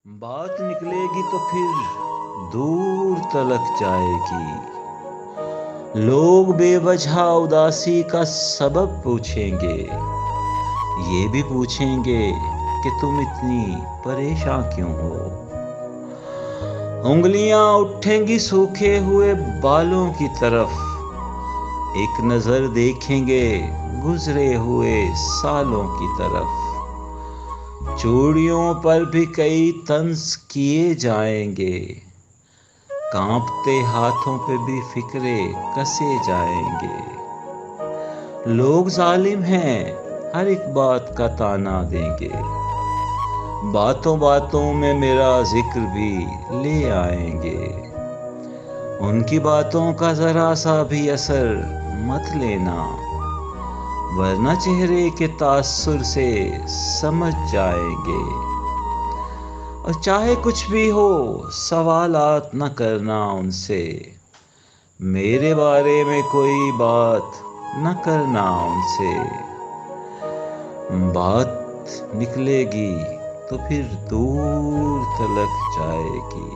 बात निकलेगी तो फिर दूर तलक जाएगी। लोग बेवजह उदासी का सबब पूछेंगे, ये भी पूछेंगे कि तुम इतनी परेशान क्यों हो। उंगलियां उठेंगी सूखे हुए बालों की तरफ, एक नजर देखेंगे गुजरे हुए सालों की तरफ। चूड़ियों पर भी कई तंज किए जाएंगे, कांपते हाथों पे भी फिक्रे कसे जाएंगे। लोग जालिम हैं, हर एक बात का ताना देंगे, बातों बातों में मेरा जिक्र भी ले आएंगे। उनकी बातों का जरा सा भी असर मत लेना, वरना चेहरे के तासुर से समझ जाएंगे। और चाहे कुछ भी हो, सवालात न करना उनसे, मेरे बारे में कोई बात न करना उनसे। बात निकलेगी तो फिर दूर तलक जाएगी।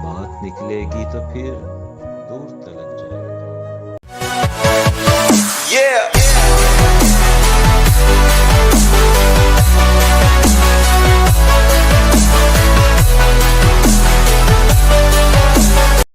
बात निकलेगी तो फिर दूर तलक जाएगी। Yeah.